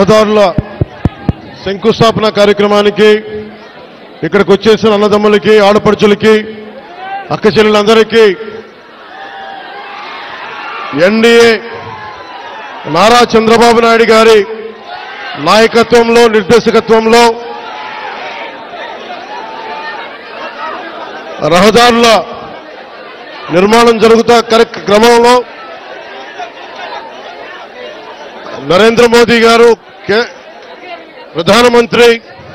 రహదారుల శంకుస్థాపన కార్యక్రమానికి ఇక్కడికి వచ్చేసిన అన్నదమ్ములకి, ఆడపడుచులకి, అక్క చెల్లెలందరికీ ఎన్డీఏ నారా చంద్రబాబు నాయుడు గారి నాయకత్వంలో, నిర్దేశకత్వంలో రహదారుల నిర్మాణం జరుగుతా క్రమంలో నరేంద్ర మోదీ గారు, ప్రధానమంత్రి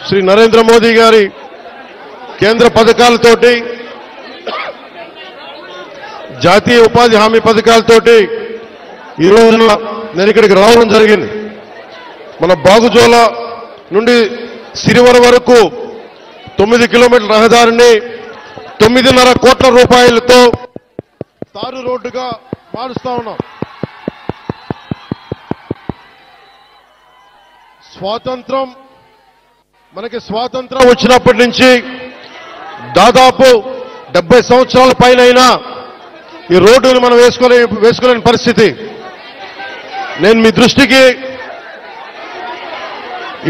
శ్రీ నరేంద్ర మోదీ గారి కేంద్ర పథకాలతోటి, జాతీయ ఉపాధి హామీ పథకాలతోటి ఈ రోజున నేను ఇక్కడికి రావడం జరిగింది. మన బాగుజోల నుండి సిరివర వరకు 9 కిలోమీటర్ల రహదారిని 9.5 కోట్ల రూపాయలతో తారు రోడ్డుగా మారుస్తా ఉన్నాం. మనకి స్వాతంత్రం వచ్చినప్పటి నుంచి దాదాపు 70 సంవత్సరాల పైన ఈ రోడ్డును మనం వేసుకోలేని పరిస్థితి. నేను మీ దృష్టికి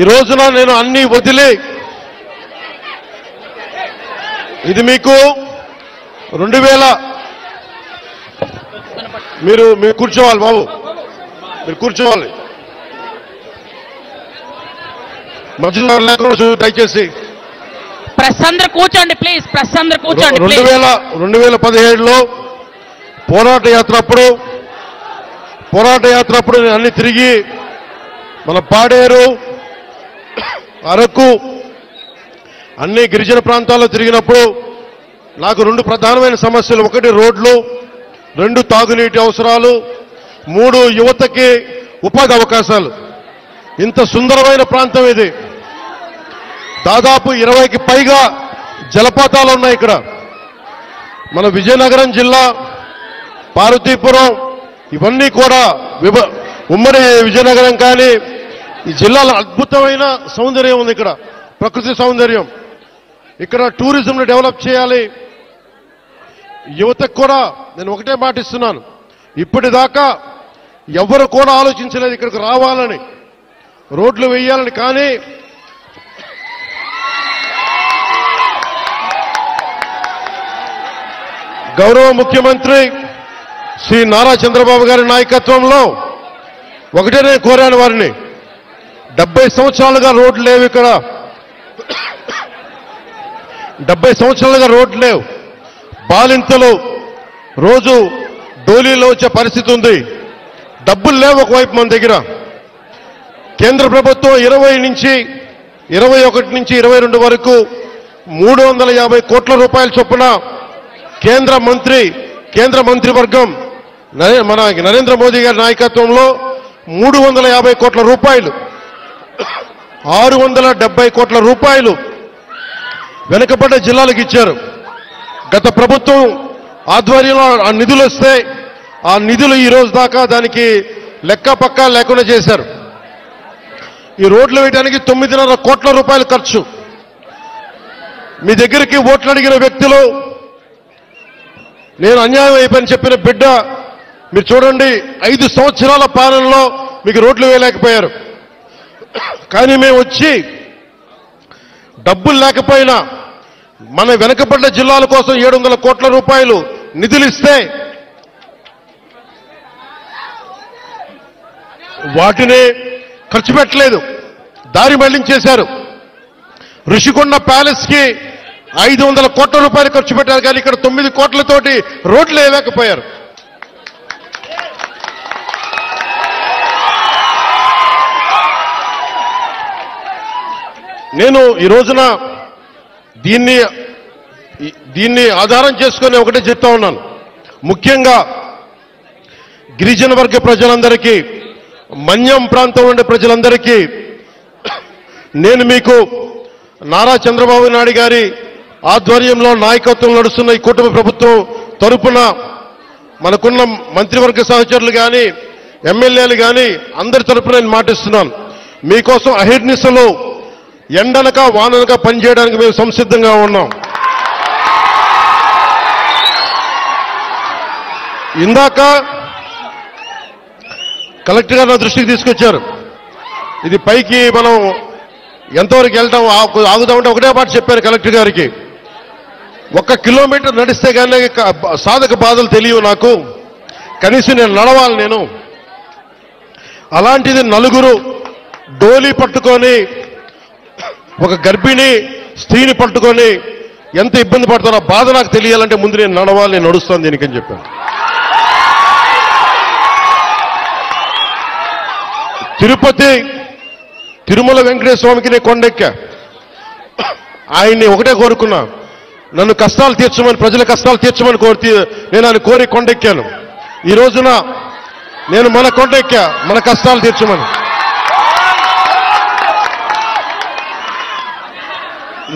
ఈ రోజున నేను అన్ని వదిలి, ఇది మీకు 2000 మీరు కూర్చోవాలి బాబు, మీరు కూర్చోవాలి. మధ్యలో లేకుండా దయచేసి ప్రెస్ అందరూ కూర్చోండి ప్లీజ్, ప్రెస్ అందరూ కూర్చోండి. 2017లో పోరాట యాత్ర అప్పుడు నేను అన్ని తిరిగి మన పాడేరు, అరకు, అన్ని గిరిజన ప్రాంతాల్లో తిరిగినప్పుడు నాకు 2 ప్రధానమైన సమస్యలు. 1 రోడ్లు, 2 తాగునీటి అవసరాలు, 3 యువతకి ఉపాధి అవకాశాలు. ఇంత సుందరమైన ప్రాంతం ఇది. దాదాపు 20కి పైగా జలపాతాలు ఉన్నాయి ఇక్కడ. మన విజయనగరం జిల్లా, పార్వతీపురం, ఇవన్నీ కూడా ఉమ్మడి విజయనగరం, కానీ ఈ జిల్లాలో అద్భుతమైన సౌందర్యం ఉంది. ఇక్కడ ప్రకృతి సౌందర్యం. ఇక్కడ టూరిజంను డెవలప్ చేయాలి. యువతకు కూడా నేను ఒకటే మాట ఇస్తున్నాను, ఇప్పటిదాకా ఎవరు కూడా ఆలోచించలేదు ఇక్కడికి రావాలని, రోడ్లు వేయాలని. కానీ గౌరవ ముఖ్యమంత్రి శ్రీ నారా చంద్రబాబు గారి నాయకత్వంలో ఒకటే నేను కోరాను వారిని, 70 సంవత్సరాలుగా రోడ్లు లేవు ఇక్కడ. 70 సంవత్సరాలుగా రోడ్లు లేవు. బాలింతలు రోజు డోలీలో వచ్చే పరిస్థితి ఉంది. డబ్బులు లేవు ఒకవైపు మన దగ్గర. కేంద్ర ప్రభుత్వం 21 నుంచి 22 వరకు 350 కోట్ల రూపాయల చొప్పున కేంద్ర మంత్రివర్గం మన నరేంద్ర మోదీ గారి నాయకత్వంలో 350 కోట్ల రూపాయలు, 670 కోట్ల రూపాయలు వెనుకబడ్డ జిల్లాలకు ఇచ్చారు. గత ప్రభుత్వం ఆధ్వర్యంలో ఆ నిధులు వస్తే ఆ నిధులు ఈ రోజు దాకా దానికి లెక్క పక్కా లేకుండా చేశారు. ఈ రోడ్లు వేయడానికి 9.5 కోట్ల రూపాయలు ఖర్చు. మీ దగ్గరికి ఓట్లు అడిగిన వ్యక్తులు, నేను అన్యాయం అయిపోయిన చెప్పిన బిడ్డ, మీరు చూడండి 5 సంవత్సరాల పాలనలో మీకు రోడ్లు వేయలేకపోయారు. కానీ మేము వచ్చి డబ్బులు లేకపోయినా మన వెనకబడ్డ జిల్లాల కోసం 700 కోట్ల రూపాయలు నిధులు ఇస్తే వాటిని ఖర్చు పెట్టలేదు, దారి మళ్లించేశారు. ఋషికొండ ప్యాలెస్ కి 500 కోట్ల రూపాయలు ఖర్చు పెట్టారు, కానీ ఇక్కడ 9 కోట్లతోటి రోడ్లు వేయలేకపోయారు. నేను ఈ రోజున దీన్ని ఆధారం చేసుకుని ఒకటే చెప్తా ఉన్నాను. ముఖ్యంగా గిరిజన వర్గ ప్రజలందరికీ, మన్యం ప్రాంతం ఉండే ప్రజలందరికీ నేను మీకు నారా చంద్రబాబు నాయుడు గారి ఆధ్వర్యంలో నాయకత్వం నడుస్తున్న ఈ కూటమి ప్రభుత్వం తరపున మనకున్న మంత్రివర్గ సహచరులు కానీ, ఎమ్మెల్యేలు కానీ అందరి తరపున నేను మాటిస్తున్నాను. మీకోసం అహిర్నిశలు ఎండనక వాననక పనిచేయడానికి మేము సంసిద్ధంగా ఉన్నాం. ఇందాక కలెక్టర్ గారు నా దృష్టికి తీసుకొచ్చారు. ఇది పైకి మనం ఎంతవరకు వెళ్తాం ఆగుదామంటే ఒకటే మాట చెప్పాను కలెక్టర్ గారికి. 1 కిలోమీటర్ నడిస్తే కానీ సాధక బాధలు తెలియవు నాకు, కనీసం నేను నడవాలి నేను. అలాంటిది నలుగురు డోలీ పట్టుకొని ఒక గర్భిణీ స్త్రీని పట్టుకొని ఎంత ఇబ్బంది పడతారో బాధ నాకు తెలియాలంటే ముందు నేను నడవాలి, నేను నడుస్తాను దీనికని చెప్పాను. తిరుమల వెంకటేశ్వర స్వామికి నేను కొండెక్కా. ఆయన్ని ఒకటే కోరుకున్నా, నన్ను కష్టాలు తీర్చమని, ప్రజల కష్టాలు తీర్చమని నేను ఆయన కోరి కొండెక్కాను. ఈ రోజున నేను మన కొండెక్కా, మన కష్టాలు తీర్చమని.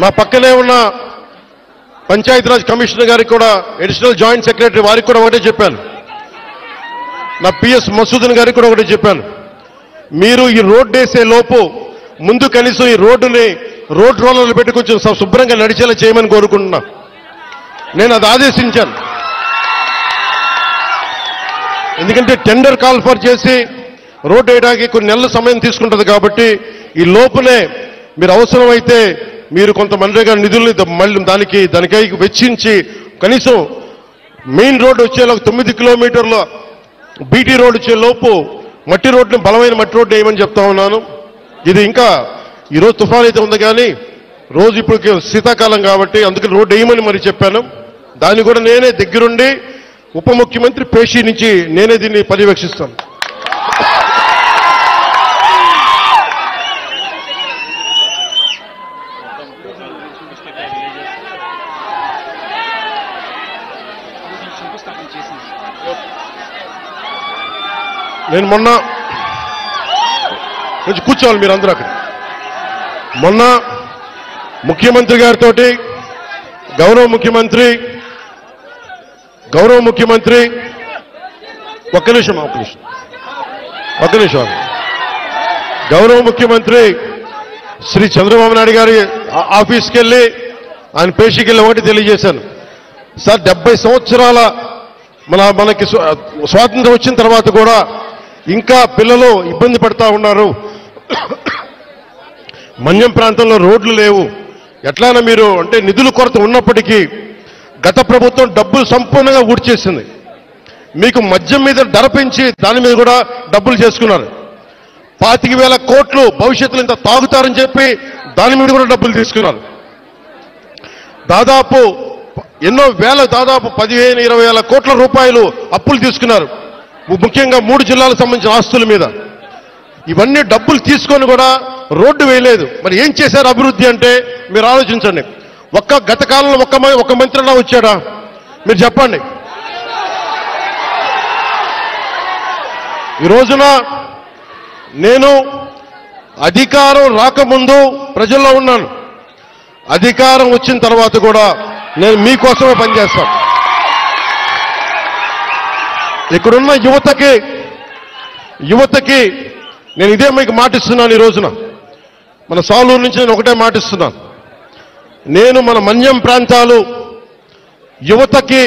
నా పక్కనే ఉన్న పంచాయతీరాజ్ కమిషనర్ గారికి కూడా, అడిషనల్ జాయింట్ సెక్రటరీ వారికి కూడా ఒకటే చెప్పాను, నా పిఎస్ మసూదన్ గారికి కూడా ఒకటే చెప్పాను, మీరు ఈ రోడ్డు వేసే లోపు ముందు కనీసం ఈ రోడ్డుని రోడ్ రోలర్లు పెట్టి కొంచెం శుభ్రంగా నడిచేలా చేయమని కోరుకుంటున్నా. నేను అది ఆదేశించాను. ఎందుకంటే టెండర్ కాల్ఫర్ చేసి రోడ్డు వేయడానికి కొన్ని నెలల సమయం తీసుకుంటుంది కాబట్టి ఈ లోపునే మీరు అవసరమైతే మీరు కొంత మనరేగా నిధుల్ని మళ్ళీ దానికై వెచ్చించి కనీసం మెయిన్ రోడ్డు వచ్చేలోపు 9 కిలోమీటర్ల బీటీ రోడ్డు వచ్చే లోపు మట్టి రోడ్డుని, బలమైన మట్టి రోడ్డు వేయమని చెప్తా ఉన్నాను. ఇది ఇంకా ఈరోజు తుఫాన్ అయితే ఉంది కానీ రోజు ఇప్పుడు శీతాకాలం కాబట్టి అందుకని రోడ్డు వేయమని మరి చెప్పాను. దాన్ని కూడా నేనే దగ్గరుండి ఉప ముఖ్యమంత్రి పేషి నుంచి నేనే దీన్ని పర్యవేక్షిస్తాను. నేను మొన్న కొంచెం కూర్చోవాలి మీరందరూ అక్కడ. మొన్న ముఖ్యమంత్రి గారితో గౌరవ ముఖ్యమంత్రి ఒక్క నిమిషం గౌరవ ముఖ్యమంత్రి శ్రీ చంద్రబాబు నాయుడు గారి ఆఫీస్కి వెళ్ళి ఆయన పేషీకి వెళ్ళి ఒకటి తెలియజేశాను, సార్ 70 సంవత్సరాల మనకి స్వాతంత్రం వచ్చిన తర్వాత కూడా ఇంకా పిల్లలు ఇబ్బంది పడతా ఉన్నారు, మన్యం ప్రాంతంలో రోడ్లు లేవు, ఎట్లానా మీరు అంటే నిధుల కొరత ఉన్నప్పటికీ గత ప్రభుత్వం డబ్బులు సంపూర్ణంగా ఊడ్చేసింది. మీకు మద్యం మీద ధర పెంచి దాని మీద కూడా డబ్బులు చేసుకున్నారు. 25,000 కోట్లు భవిష్యత్తులో ఇంత తాగుతారని చెప్పి దాని మీద కూడా డబ్బులు తీసుకున్నారు. దాదాపు ఎన్నో వేల, దాదాపు 15-20 కోట్ల రూపాయలు అప్పులు తీసుకున్నారు, ముఖ్యంగా 3 జిల్లాలకు సంబంధించిన ఆస్తుల మీద. ఇవన్నీ డబ్బులు తీసుకొని కూడా రోడ్డు వేయలేదు. మరి ఏం చేశారు అభివృద్ధి అంటే మీరు ఆలోచించండి. గత కాలంలో ఒక్క మంత్రిలా వచ్చాడా మీరు చెప్పండి. ఈ రోజున నేను అధికారం రాకముందు ప్రజల్లో ఉన్నాను, అధికారం వచ్చిన తర్వాత కూడా నేను మీకోసమే పనిచేస్తాను. ఇక్కడున్న యువతకి నేను ఇదే మీకు మాటిస్తున్నాను. ఈ రోజున మన సాలూరు నుంచి నేను ఒకటే మాటిస్తున్నాను, నేను మన మన్యం ప్రాంతాలు యువతకి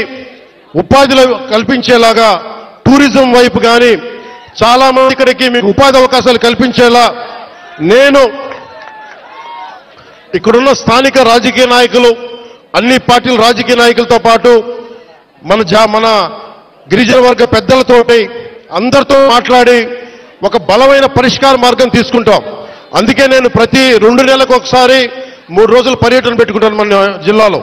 ఉపాధిలో కల్పించేలాగా టూరిజం వైపు కానీ చాలా మంది ఇక్కడికి మీకు ఉపాధి అవకాశాలు కల్పించేలా నేను ఇక్కడున్న స్థానిక రాజకీయ నాయకులు, అన్ని పార్టీల రాజకీయ నాయకులతో పాటు మన గిరిజన వర్గ పెద్దలతోటి అందరితో మాట్లాడి ఒక బలమైన పరిష్కార మార్గం తీసుకుంటాం. అందుకే నేను ప్రతి 2 నెలలకు ఒకసారి 3 రోజుల పర్యటన పెట్టుకుంటాను మన జిల్లాలో.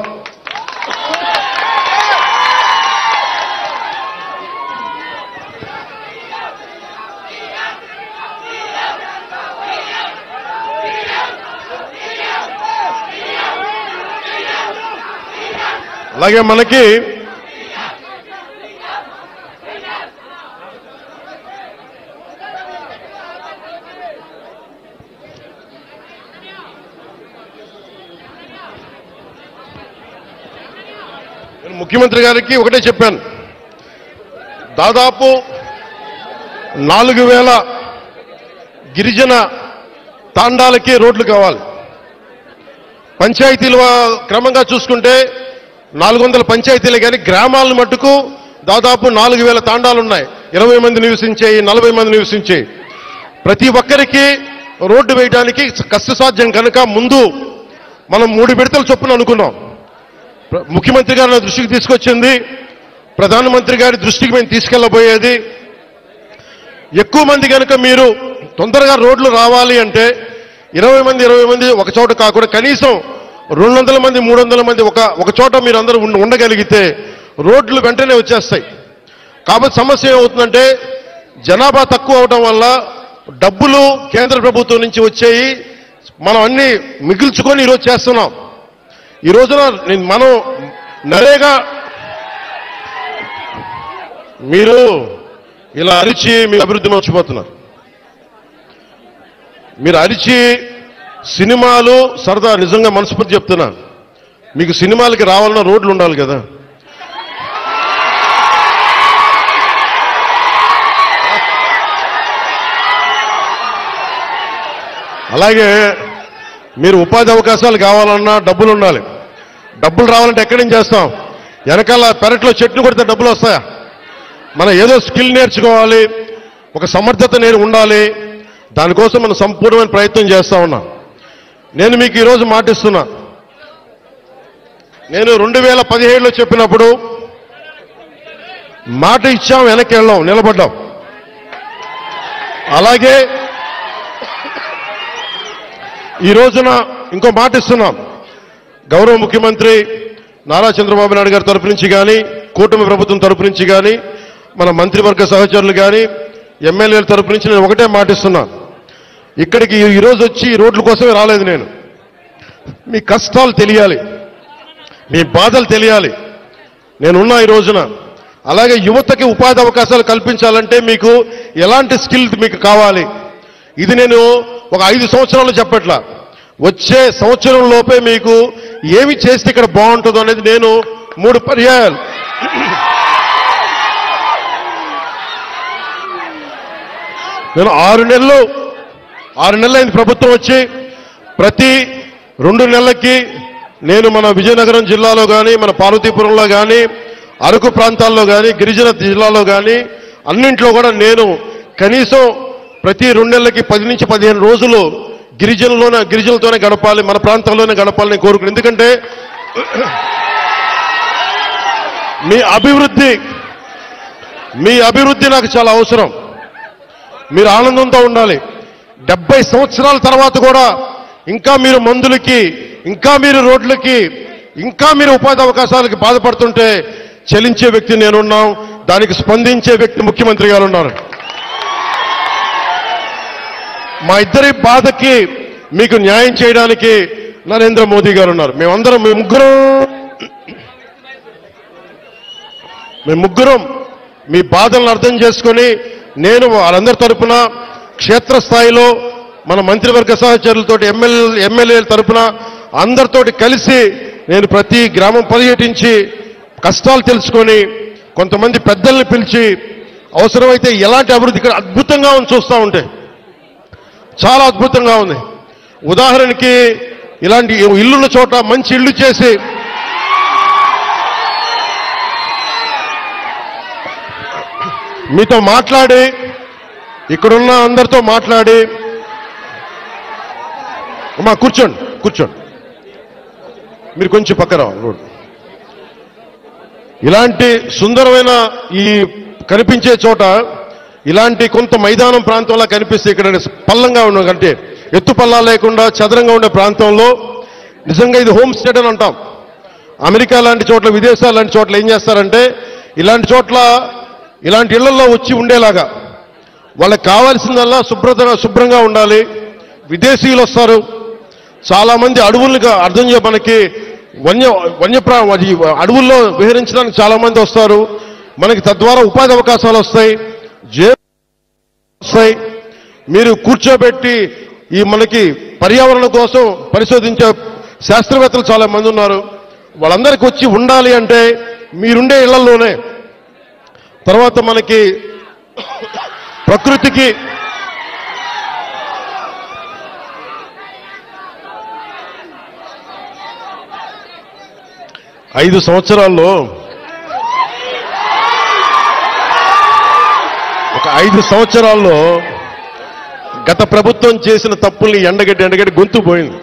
అలాగే మనకి ముఖ్యమంత్రి గారికి ఒకటే చెప్పాను, దాదాపు 4,000 గిరిజన తాండాలకి రోడ్లు కావాలి. పంచాయతీలు క్రమంగా చూసుకుంటే 400 పంచాయతీలే కానీ గ్రామాలను మట్టుకు దాదాపు 4,000 తాండాలు ఉన్నాయి. 20 మంది నివసించేయి, 40 మంది నివసించేయి. ప్రతి ఒక్కరికి రోడ్డు వేయడానికి కష్టసాధ్యం కనుక ముందు మనం 3 విడతల చొప్పున అనుకున్నాం. ముఖ్యమంత్రి గారు నా దృష్టికి తీసుకొచ్చింది, ప్రధానమంత్రి గారి దృష్టికి మేము తీసుకెళ్లబోయేది, ఎక్కువ మంది కనుక మీరు తొందరగా రోడ్లు రావాలి అంటే 20 మంది ఒక చోట కాకుండా కనీసం 200 మంది 300 మంది ఒక చోట మీరు అందరూ ఉండగలిగితే రోడ్లు వెంటనే వచ్చేస్తాయి. కాబట్టి సమస్య ఏమవుతుందంటే జనాభా తక్కువ అవడం వల్ల డబ్బులు కేంద్ర ప్రభుత్వం నుంచి వచ్చేయి మనం అన్ని మిగిల్చుకొని ఈరోజు చేస్తున్నాం. ఈ రోజున మనం నరేగా మీరు ఇలా అరిచి మీ అభివృద్ధి మర్చిపోతున్నారు. మీరు అరిచి సినిమాలు సరదా నిజంగా మనస్ఫూర్తి చెప్తున్నా, మీకు సినిమాలకి రావాలన్న రోడ్లు ఉండాలి కదా. అలాగే మీరు ఉపాధి అవకాశాలు కావాలన్నా డబ్బులు ఉండాలి. డబ్బులు రావాలంటే ఎక్కడి నుంచి చేస్తాం? వెనకాల పెరట్లో చెట్లు కొడితే డబ్బులు వస్తాయా? మనం ఏదో స్కిల్ నేర్చుకోవాలి, ఒక సమర్థత ఉండాలి. దానికోసం మనం సంపూర్ణమైన ప్రయత్నం చేస్తా ఉన్నాం. నేను మీకు ఈరోజు మాటిస్తున్నా, నేను 2017లో చెప్పినప్పుడు మాట ఇచ్చాం, వెనక్కి వెళ్ళాం, నిలబడ్డాం. అలాగే ఈ రోజున ఇంకో మాట ఇస్తున్నాం. గౌరవ ముఖ్యమంత్రి నారా చంద్రబాబు నాయుడు గారి తరపు నుంచి కానీ, కూటమి ప్రభుత్వం తరపు నుంచి కానీ, మన మంత్రివర్గ సహచరులు కానీ, ఎమ్మెల్యేల తరపు నుంచి నేను ఒకటే మాటిస్తున్నా, ఇక్కడికి ఈరోజు వచ్చి రోడ్ల కోసమే రాలేదు నేను. మీ కష్టాలు తెలియాలి, మీ బాధలు తెలియాలి. నేనున్నా ఈ రోజున. అలాగే యువతకి ఉపాధి అవకాశాలు కల్పించాలంటే మీకు ఎలాంటి స్కిల్ మీకు కావాలి, ఇది నేను ఒక 5 సంవత్సరాలు చెప్పట్లా, వచ్చే సంవత్సరం లోపే మీకు ఏమి చేస్తే ఇక్కడ బాగుంటుందో అనేది నేను 3 పర్యాయాలు నేను 6 నెలలు అయింది ప్రభుత్వం వచ్చి. ప్రతి 2 నెలలకి నేను మన విజయనగరం జిల్లాలో కానీ, మన పార్వతీపురంలో కానీ, అరకు ప్రాంతాల్లో కానీ, గిరిజన జిల్లాలో కానీ అన్నింట్లో కూడా నేను కనీసం ప్రతి 2 నెలలకి 10 నుంచి 15 రోజులు గిరిజనులతోనే గడపాలి, మన ప్రాంతంలోనే గడపాలని కోరుకున్నాను. ఎందుకంటే మీ అభివృద్ధి నాకు చాలా అవసరం. మీరు ఆనందంతో ఉండాలి. 70 సంవత్సరాల తర్వాత కూడా ఇంకా మీరు మందులకి, ఇంకా మీరు రోడ్లకి, ఇంకా మీరు ఉపాధి అవకాశాలకి బాధపడుతుంటే చలించే వ్యక్తి నేనున్నాం, దానికి స్పందించే వ్యక్తి ముఖ్యమంత్రి గారు ఉన్నారు. మా ఇద్దరి బాధకి మీకు న్యాయం చేయడానికి నరేంద్ర మోదీ గారు ఉన్నారు. మేము ముగ్గురం మీ బాధలను అర్థం చేసుకొని నేను వాళ్ళందరి తరపున క్షేత్రస్థాయిలో మన మంత్రివర్గ సహచరులతోటి ఎమ్మెల్యేల తరపున అందరితోటి కలిసి నేను ప్రతి గ్రామం పర్యటించి కష్టాలు తెలుసుకొని కొంతమంది పెద్దల్ని పిలిచి అవసరమైతే ఎలాంటి అభివృద్ధి ఇక్కడ అద్భుతంగా చూస్తూ ఉంటే చాలా అద్భుతంగా ఉంది. ఉదాహరణకి ఇలాంటి ఇల్లున్న చోట మంచి ఇల్లు చేసి మీతో మాట్లాడి, ఇక్కడున్న అందరితో మాట్లాడి, అమ్మా కూర్చోండి, మీరు కొంచెం పక్కన రోడ్. ఇలాంటి సుందరమైన ఈ కనిపించే చోట ఇలాంటి కొంత మైదానం ప్రాంతంలో కనిపిస్తే ఇక్కడ పల్లంగా ఉన్న కంటే ఎత్తు పల్లా లేకుండా చదరంగా ఉండే ప్రాంతంలో నిజంగా ఇది హోమ్ స్టేట్ అని అంటాం. అమెరికా లాంటి చోట్ల, విదేశాలు లాంటి చోట్ల ఏం చేస్తారంటే ఇలాంటి చోట్ల ఇలాంటి ఇళ్లలో వచ్చి ఉండేలాగా వాళ్ళకి కావాల్సిందల్లా శుభ్రంగా ఉండాలి. విదేశీయులు వస్తారు, చాలా మంది అడవులుగా అర్థం మనకి అడవుల్లో విహరించడానికి చాలా మంది వస్తారు. మనకి తద్వారా ఉపాధి అవకాశాలు వస్తాయి. మీరు కూర్చోబెట్టి ఈ మనకి పర్యావరణం కోసం పరిశోధించే శాస్త్రవేత్తలు చాలా మంది ఉన్నారు. వాళ్ళందరికీ వచ్చి ఉండాలి అంటే మీరుండే ఇళ్లలోనే. తర్వాత మనకి ప్రకృతికి ఐదు సంవత్సరాల్లో గత ప్రభుత్వం చేసిన తప్పుల్ని ఎండగట్టి గొంతు పోయింది.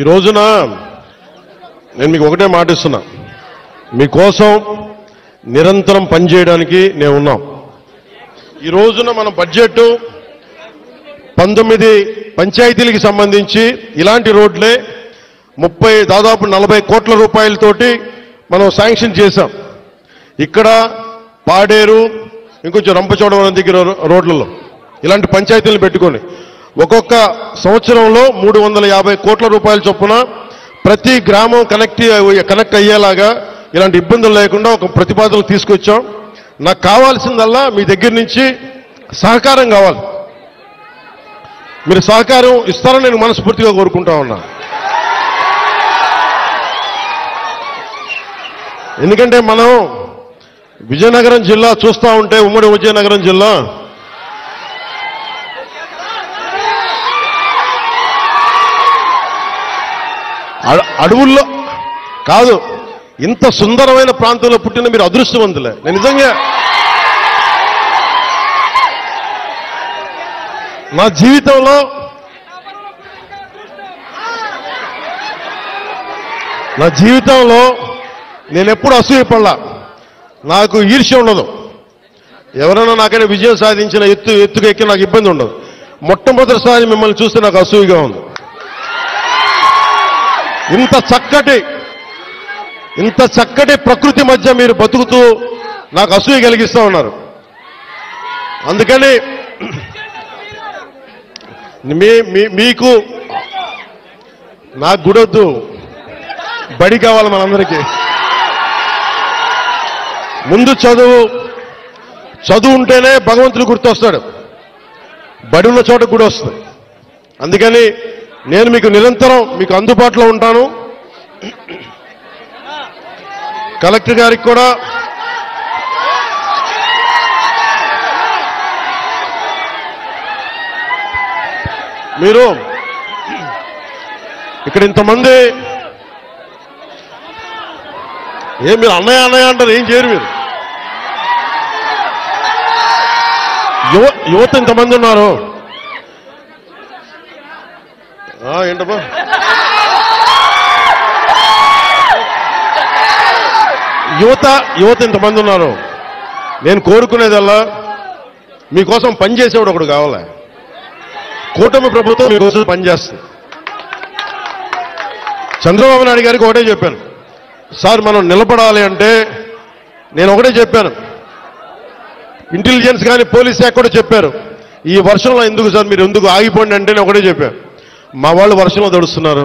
ఈ రోజున నేను మీకు ఒకటే మాటిస్తున్నా, మీకోసం నిరంతరం పనిచేయడానికి నేను ఉన్నాం. ఈ రోజున మన బడ్జెట్ 19 పంచాయతీలకు సంబంధించి ఇలాంటి రోడ్లే దాదాపు 40 కోట్ల రూపాయలతోటి మనం శాంక్షన్ చేశాం. ఇక్కడ పాడేరు, ఇంకొంచెం రంపచోడవరం దగ్గర రోడ్లలో ఇలాంటి పంచాయతీలను పెట్టుకొని ఒక్కొక్క సంవత్సరంలో 350 కోట్ల రూపాయల చొప్పున ప్రతి గ్రామం కనెక్ట్ అయ్యేలాగా ఇలాంటి ఇబ్బందులు లేకుండా ఒక ప్రతిపాదనలు తీసుకొచ్చాం. నాకు కావాల్సిందల్లా మీ దగ్గర నుంచి సహకారం కావాలి. మీరు సహకారం ఇస్తారని నేను మనస్ఫూర్తిగా కోరుకుంటా ఉన్నా. ఎందుకంటే మనం విజయనగరం జిల్లా చూస్తూ ఉంటే, ఉమ్మడి విజయనగరం జిల్లా అడవుల్లో కాదు, ఇంత సుందరమైన ప్రాంతంలో పుట్టిన మీరు అదృష్టవంతులే. నేను నిజంగా నా జీవితంలో నేను ఎప్పుడు అసూయపడలా. నాకు ఈర్ష్య ఉండదు. ఎవరైనా నాకైనా విజయం సాధించిన ఎత్తుకు ఎక్కి నాకు ఇబ్బంది ఉండదు. మొట్టమొదటిసారి మిమ్మల్ని చూస్తే నాకు అసూయగా ఉంది. ఇంత చక్కటి ప్రకృతి మధ్య మీరు బతుకుతూ నాకు అసూయ కలిగిస్తూ ఉన్నారు. అందుకని మీకు నాకు గుడొద్దు, బడి కావాలి మనందరికీ. ముందు చదువు ఉంటేనే భగవంతుడు గుర్తొస్తాడు, బడి ఉన్న చోట కూడా వస్తుంది. అందుకని నేను మీకు నిరంతరం మీకు అందుబాటులో ఉంటాను. కలెక్టర్ గారికి కూడా మీరు ఇక్కడ ఇంతమంది మీరు అన్నయ్య అంటారు, ఏం చేయరు మీరు. యువత ఇంతమంది ఉన్నారు. ఏంటమ్మా యువత ఇంతమంది ఉన్నారు. నేను కోరుకునేదల్లా మీకోసం పనిచేసేవాడు ఒకడు కావాలి. కూటమి ప్రభుత్వం మీకోసం పనిచేస్తుంది. చంద్రబాబు నాయుడు గారికి ఒకటే చెప్పాను, సార్ మనం నిలబడాలి అంటే నేను ఒకటే చెప్పాను. ఇంటెలిజెన్స్ కానీ పోలీస్ శాఖ కూడా చెప్పారు, ఈ వర్షంలో ఎందుకు సార్ మీరు ఎందుకు ఆగిపోండి అంటే నేను ఒకటే చెప్పాను. మా వాళ్ళు వర్షంలో తడుస్తున్నారు,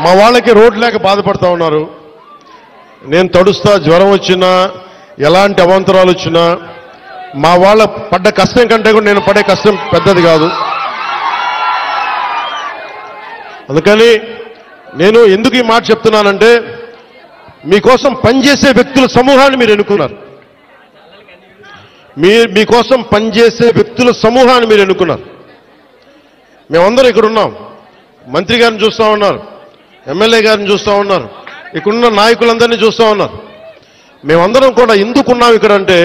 మా వాళ్ళకి రోడ్ లేక బాధపడతా ఉన్నారు. నేను తడుస్తా, జ్వరం వచ్చినా ఎలాంటి అవాంతరాలు వచ్చినా మా వాళ్ళ పడ్డ కష్టం కంటే కూడా నేను పడే కష్టం పెద్దది కాదు. అందుకని నేను ఎందుకు ఈ మాట చెప్తున్నానంటే, మీకోసం పనిచేసే వ్యక్తుల సమూహాన్ని మీరు ఎన్నుకున్నారు. మీకోసం పనిచేసే వ్యక్తుల సమూహాన్ని మీరు ఎన్నుకున్నారు. మేమందరం ఇక్కడ ఉన్నాం. మంత్రి గారిని చూస్తూ ఉన్నారు, ఎమ్మెల్యే గారిని చూస్తూ ఉన్నారు, ఇక్కడున్న నాయకులందరినీ చూస్తూ ఉన్నారు. మేమందరం కూడా ఎందుకున్నాం ఇక్కడ అంటే,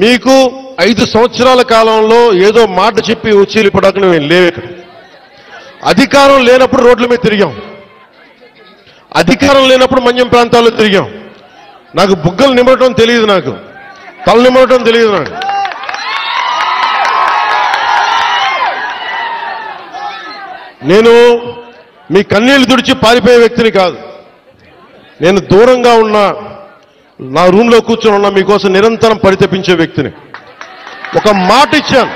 మీకు 5 సంవత్సరాల కాలంలో ఏదో మాట చెప్పి ఉచ్చీలిపడక మేము లేవు. ఇక్కడ అధికారం లేనప్పుడు రోడ్ల మీద తిరిగాం, అధికారం లేనప్పుడు మన్యం ప్రాంతాల్లో తిరిగాం. నాకు బుగ్గలు నిమ్మటం తెలియదు, నాకు తల నిమ్మటం తెలియదు. నాకు నేను మీ కన్నీళ్లు తుడిచి పారిపోయే వ్యక్తిని కాదు. నేను దూరంగా ఉన్నా, నా రూమ్లో కూర్చొని ఉన్నా, మీకోసం నిరంతరం పరితపించే వ్యక్తిని. ఒక మాట ఇచ్చాను,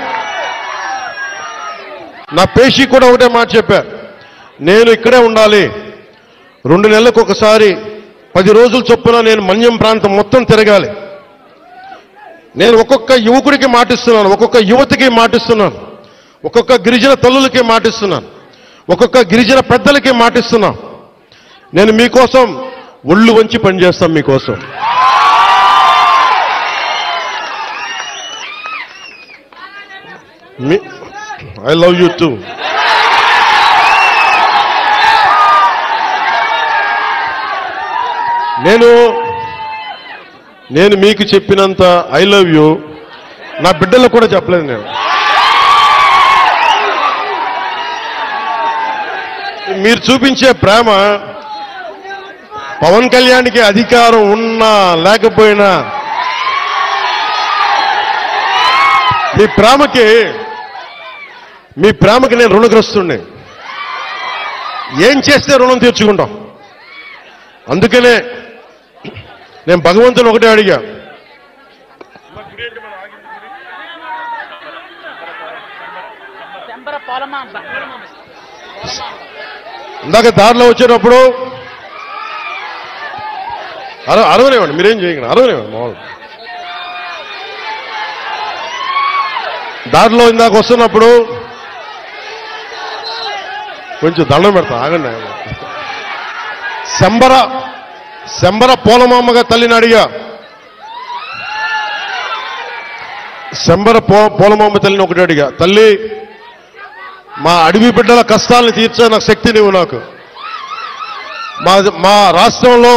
నా పేషీ కూడా ఒకటే మాట చెప్పా, నేను ఇక్కడే ఉండాలి. 2 నెలలకు ఒకసారి 10 రోజుల చొప్పున నేను మన్యం ప్రాంతం మొత్తం తిరగాలి. నేను ఒక్కొక్క యువకుడికి మాటిస్తున్నాను, ఒక్కొక్క యువతికి మాటిస్తున్నాను, ఒక్కొక్క గిరిజన తల్లులకి మాటిస్తున్నాను, ఒక్కొక్క గిరిజన పెద్దలకి మాటిస్తున్నాను. నేను మీకోసం ఒళ్ళు వంచి పనిచేస్తాం. మీకోసం ఐ లవ్ యూ టూ. నేను మీకు చెప్పినంత ఐ లవ్ యూ నా బిడ్డలకు కూడా చెప్పలేదు నేను. మీరు చూపించే ప్రేమ పవన్ కళ్యాణ్కి అధికారం ఉన్నా లేకపోయినా మీ ప్రేమకి నేను రుణగ్రస్తుడిని. ఏం చేస్తే రుణం తీర్చుకుంటాం. అందుకనే నేను భగవంతుని ఒకటే అడిగా, ఇందాక దారిలో వచ్చేటప్పుడు అరవనివ్వండి, మీరేం చేయకండి, అరవనివ్వండి మామూలు. దారిలో ఇందాక వస్తున్నప్పుడు కొంచెం దండం పెడతా, ఆగండి. శంబర పోలమామ్మగా తల్లిని అడిగా. శంబర పోలమామ్మ తల్లిని ఒకటి అడిగా, తల్లి మా అడవి బిడ్డల కష్టాలను తీర్చే నాకు శక్తి నీవు, నాకు మా రాష్ట్రంలో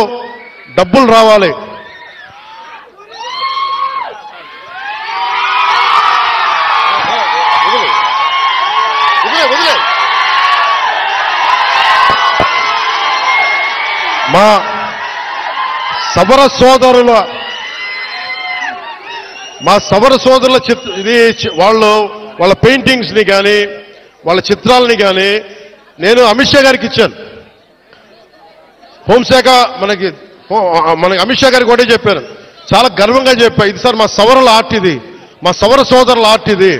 డబ్బులు రావాలి, మా సబర సోదరుల వాళ్ళ పెయింటింగ్స్ ని కానీ వాళ్ళ చిత్రాలని కానీ నేను అమిత్ షా గారికి ఇచ్చాను. హోంశాఖ మనకి అమిత్ షా గారికి ఒకటే చెప్పాను, చాలా గర్వంగా చెప్పా, ఇది సార్ మా సవరల ఆర్ట్, ఇది మా సవర సోదరుల ఆర్ట్, ఇది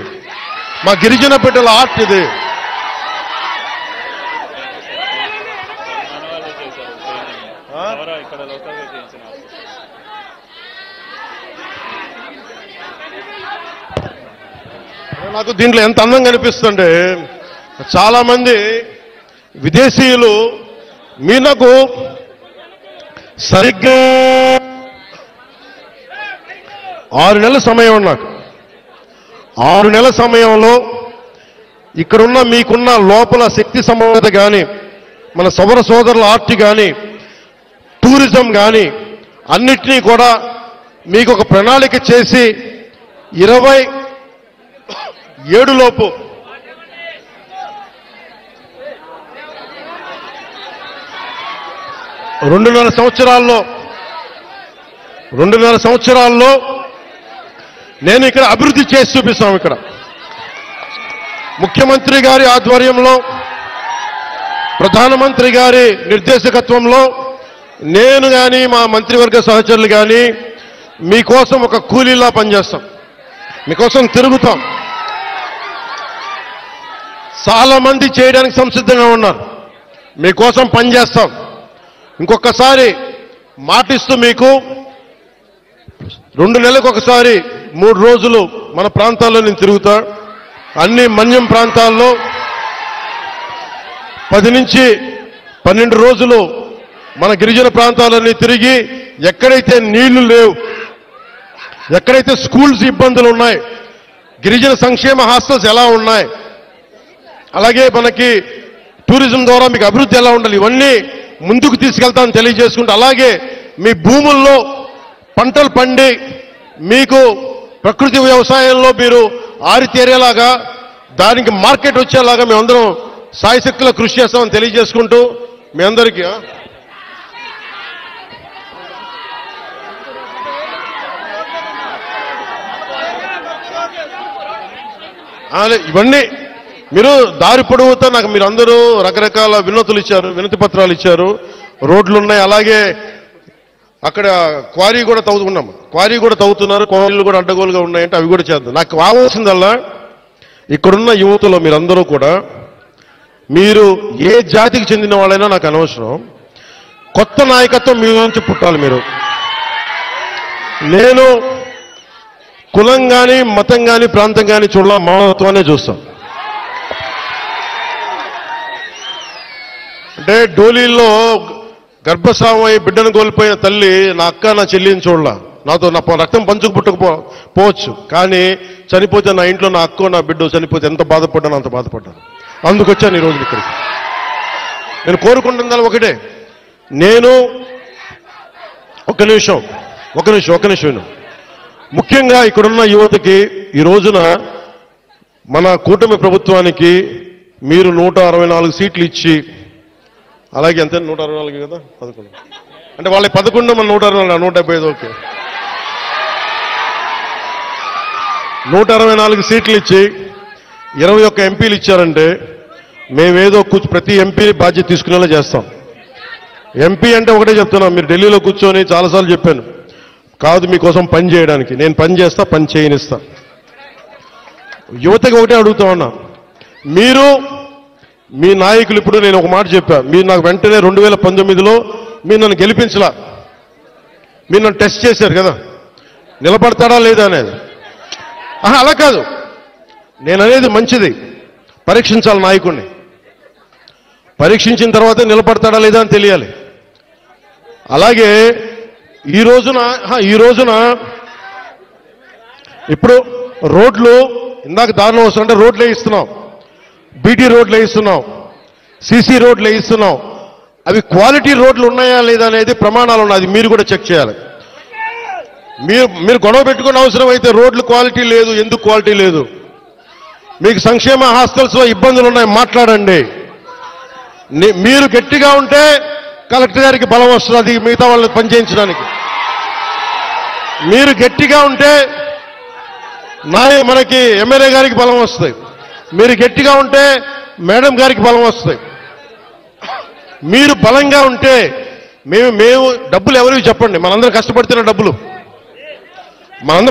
మా గిరిజన బిడ్డల ఆర్ట్, ఇది నాకు దీంట్లో ఎంత అందంగా అనిపిస్తుంటే, చాలా మంది విదేశీయులు మీరు నాకు సరిగ్గా 6 నెలల సమయం, నాకు 6 నెలల సమయంలో ఇక్కడున్న మీకున్న లోపల శక్తి సమర్థత కానీ మన సౌర సోదరుల ఆర్ట్ కానీ టూరిజం కానీ అన్నిటినీ కూడా మీకు ఒక ప్రణాళిక చేసి 27 లోపు రెండున్నర సంవత్సరాల్లో నేను ఇక్కడ అభివృద్ధి చేసి చూపిస్తాం. ఇక్కడ ముఖ్యమంత్రి గారి ఆధ్వర్యంలో, ప్రధానమంత్రి గారి నిర్దేశకత్వంలో నేను కానీ మా మంత్రివర్గ సహచరులు కానీ మీకోసం ఒక కూలీలా పనిచేస్తాం, మీకోసం తిరుగుతాం. చాలా మంది చేయడానికి సంసిద్ధంగా ఉన్నారు, మీకోసం పనిచేస్తాం. ఇంకొకసారి మాటిస్తూ మీకు 2 నెలలకు ఒకసారి 3 రోజులు మన ప్రాంతాల్లో నేను తిరుగుతా. అన్ని మన్యం ప్రాంతాల్లో 10 నుంచి 12 రోజులు మన గిరిజన ప్రాంతాలన్నీ తిరిగి, ఎక్కడైతే నీళ్లు లేవు, ఎక్కడైతే స్కూల్స్ ఇబ్బందులు ఉన్నాయి, గిరిజన సంక్షేమ హాస్టల్స్ ఎలా ఉన్నాయి, అలాగే మనకి టూరిజం ద్వారా మీకు అభివృద్ధి ఎలా ఉండాలి, ఇవన్నీ ముందుకు తీసుకెళ్తామని తెలియజేసుకుంటూ, అలాగే మీ భూముల్లో పంటలు పండి మీకు ప్రకృతి వ్యవసాయంలో మీరు ఆరితేరేలాగా, దానికి మార్కెట్ వచ్చేలాగా మేమందరం సాయశక్తిలో కృషి చేస్తామని తెలియజేసుకుంటూ మీ అందరికీ ఇవన్నీ మీరు దారి పొడవుతా నాకు మీరు అందరూ రకరకాల వినతులు ఇచ్చారు, వినతి పత్రాలు ఇచ్చారు, రోడ్లు ఉన్నాయి, అలాగే అక్కడ క్వారీ కూడా తవ్వుతున్నాం, క్వారీ కూడా తవ్వుతున్నారు, క్వారీలు కూడా అడ్డగోలుగా ఉన్నాయంటే అవి కూడా చేద్దాం. నాకు కావాల్సిందల్లా ఇక్కడున్న యువతలో మీరందరూ కూడా, మీరు ఏ జాతికి చెందిన వాళ్ళైనా నాకు అనవసరం, కొత్త నాయకత్వం మీ నుంచి పుట్టాలి. మీరు నేను కులం కానీ మతం కానీ ప్రాంతం కానీ చూడాల, మానవత్వాన్ని చూస్తాం. అంటే డోలీల్లో గర్భస్రావమై బిడ్డను కోల్పోయిన తల్లి నా అక్క నా చెల్లిని చూడాల, నాతో నా రక్తం పంచుకు పుట్టకపోవచ్చు, కానీ చనిపోతే నా ఇంట్లో నా అక్కో నా బిడ్డ చనిపోతే ఎంత బాధపడ్డానో అంత బాధపడ్డాను. అందుకొచ్చాను ఈరోజు ఇక్కడికి. నేను కోరుకుంటున్నది ఒకటే, నేను ఒక్క నిమిషం విను. ముఖ్యంగా ఇక్కడున్న యువతకి ఈ రోజున మన కూటమి ప్రభుత్వానికి మీరు 164 సీట్లు ఇచ్చి, అలాగే ఎంత 164 కదా 11 అంటే వాళ్ళ 11 మన 164 175 ఓకే 164 సీట్లు ఇచ్చి 21 ఎంపీలు ఇచ్చారంటే మేమేదో ప్రతి ఎంపీ బాధ్యత తీసుకునేలా చేస్తాం. ఎంపీ అంటే ఒకటే చెప్తున్నాం, మీరు ఢిల్లీలో కూర్చొని చాలాసార్లు చెప్పాను, కాదు మీకోసం పని చేయడానికి. నేను పని చేస్తా, పని చేయనిస్తా. యువతకి ఒకటే అడుగుతా ఉన్నా, మీరు మీ నాయకులు, ఇప్పుడు నేను ఒక మాట చెప్పా, మీరు నాకు వెంటనే 2019లో మీరు నన్ను గెలిపించలా, మీరు నన్ను టెస్ట్ చేశారు కదా, నిలబడతాడా లేదా అనేది. అలా కాదు, నేను అనేది మంచిది, పరీక్షించాలి నాయకుడిని. పరీక్షించిన తర్వాత నిలబడతాడా లేదా అని తెలియాలి. అలాగే ఈ రోజున ఇప్పుడు రోడ్లు, ఇందాక దారిలో వస్తుంటే రోడ్లు వేయిస్తున్నాం, బీటీ రోడ్లు వేయిస్తున్నాం, సీసీ రోడ్లు వేయిస్తున్నాం. అవి క్వాలిటీ రోడ్లు ఉన్నాయా లేదా అనేది ప్రమాణాలు ఉన్నాయి, అది మీరు కూడా చెక్ చేయాలి. మీరు గొడవ పెట్టుకునే అవసరం అయితే రోడ్లు క్వాలిటీ లేదు, ఎందుకు క్వాలిటీ లేదు, మీకు సంక్షేమ హాస్టల్స్లో ఇబ్బందులు ఉన్నాయి, మాట్లాడండి. మీరు గట్టిగా ఉంటే కలెక్టర్ గారికి బలం వస్తుంది మిగతా వాళ్ళని పనిచేయించడానికి. మీరు గట్టిగా ఉంటే మనకి ఎమ్మెల్యే గారికి బలం వస్తుంది, మీరు గట్టిగా ఉంటే మేడం గారికి బలం వస్తుంది. మీరు బలంగా ఉంటే మేము డబ్బులు ఎవరికి చెప్పండి, మనందరం కష్టపడుతున్న డబ్బులు,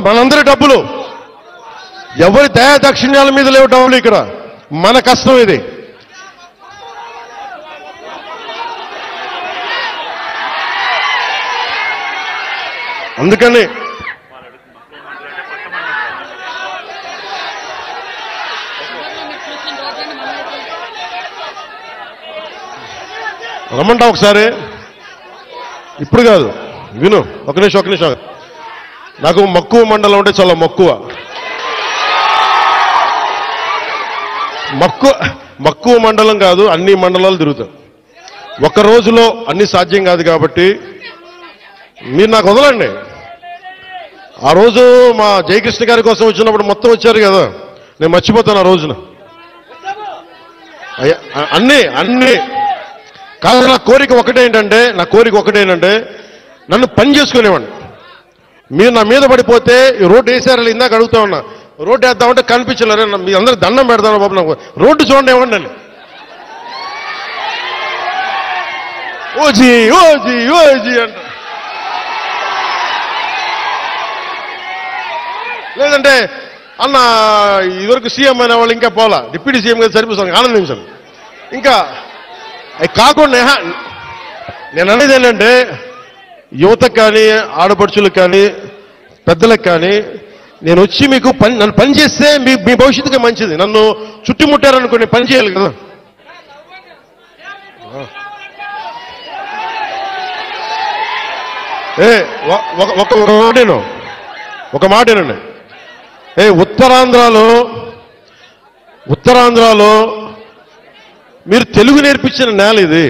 మనందరి డబ్బులు, ఎవరి దయా దక్షిణ్యాల మీద లేవు డబ్బులు, ఇక్కడ మన కష్టం ఇది. అందుకని రమ్మంటా ఒకసారి, ఇప్పుడు కాదు, విను, ఒక నిమిషం. నాకు మక్కువ మండలం అంటే చాలా మక్కువ మండలం కాదు, అన్ని మండలాలు తిరుగుతాం. ఒక్క రోజులో అన్ని సాధ్యం కాదు కాబట్టి మీరు నాకు వదలండి. ఆ రోజు మా జయకృష్ణ గారి కోసం వచ్చినప్పుడు మొత్తం వచ్చారు కదా, నేను మర్చిపోతాను ఆ రోజున. అన్ని కాదు, నా కోరిక ఒకటేంటంటే నన్ను పని చేసుకునేవాడిని. మీరు నా మీద పడిపోతే రోడ్డు వేసారు, ఇందాక అడుగుతా ఉన్నా, రోడ్డు వేద్దామంటే కనిపించలేరు, మీ అందరూ దండం పెడతాను బాబు, నాకు రోడ్డు చూడండి ఇవ్వండి అని. ఓజీ అంట, లేదంటే అన్న ఇదివరకు సీఎం అయిన వాళ్ళు ఇంకా పోలా, డిప్యూటీ సీఎం గారు సరిపోతాను, ఆనందించాను. ఇంకా అవి కాకుండా నేను అనేది ఏంటంటే, యువతకు కానీ ఆడపడుచులకు కానీ పెద్దలకు కానీ నేను వచ్చి మీకు నన్ను పని చేస్తే మీ భవిష్యత్తుకి మంచిది. నన్ను చుట్టుముట్టారనుకోండి, పని చేయాలి కదా. ఒక మాటేనండి, ఉత్తరాంధ్రలో మీరు తెలుగు నేర్పించిన నేల ఇది,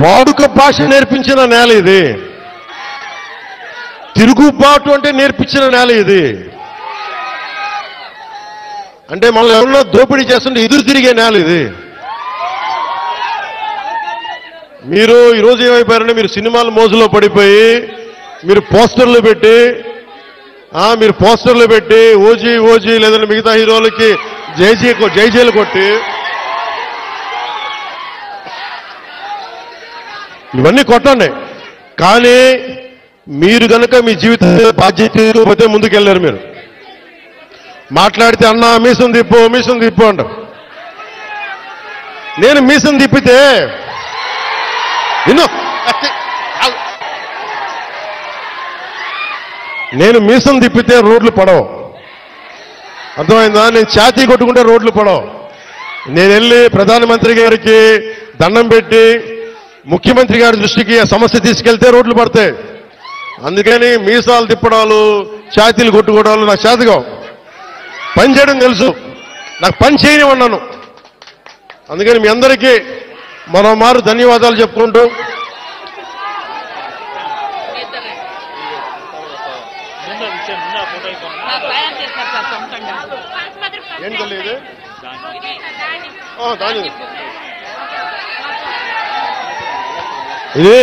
వాడుక భాష నేర్పించిన నేల ఇది, తిరుగుబాటు అంటే నేర్పించిన నేల ఇది. అంటే మనల్ని ఎవరన్నా దోపిడీ చేస్తుంటే ఎదురు తిరిగే నేల ఇది. మీరు ఈరోజు ఏమైపోయారంటే, మీరు సినిమాల మోజులో పడిపోయి మీరు పోస్టర్లు పెట్టి ఓజీ లేదంటే మిగతా హీరోలకి జైజేలు కొట్టి ఇవన్నీ కొట్టండి. కానీ మీరు కనుక మీ జీవితం బాధ్యత తీసుకోకపోతే ముందుకెళ్ళారు. మీరు మాట్లాడితే అన్నా మీసం తిప్పు అంటారు. నేను మీసం తిప్పితే రోడ్లు పడవు, అర్థమైందా? నేను ఛాతీ కొట్టుకుంటే రోడ్లు పడవు. నేను వెళ్ళి ప్రధానమంత్రి గారికి దండం పెట్టి ముఖ్యమంత్రి గారి దృష్టికి ఆ సమస్య తీసుకెళ్తే రోడ్లు పడతాయి. అందుకని మీసాలు తిప్పడాలు, ఛాతీలు కొట్టుకోవడాలు నాకు చేతగా. పని చేయడం తెలుసు, నాకు పని చేయనివన్నాను. అందుకని మీ అందరికీ మరోమారు ధన్యవాదాలు చెప్పుకుంటూ తల్లి ఇది దాని ఇది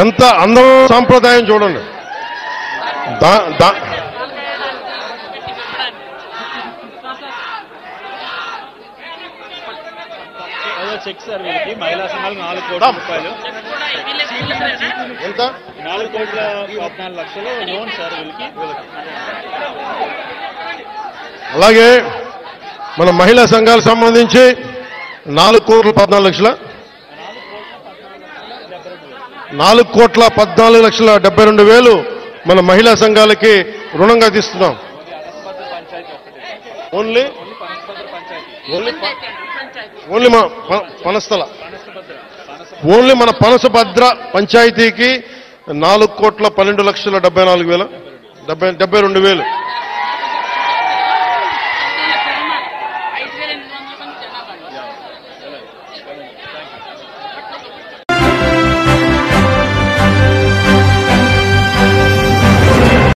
ఎంత అందం సాంప్రదాయం చూడండి. చెక్ సార్ వీళ్ళకి మహిళా సంఘాలు 4 కోట్ల రూపాయలు. ఎంత 4,14,00,000 లోన్ సార్ వీళ్ళకి. అలాగే మన మహిళా సంఘాలకు సంబంధించి 4,14,00,000 4,14,72,000 మన మహిళా సంఘాలకి రుణంగా తీస్తున్నాం. ఓన్లీ పనస్థల ఓన్లీ మన పనసభద్ర పంచాయతీకి 4,12,74,000 72,000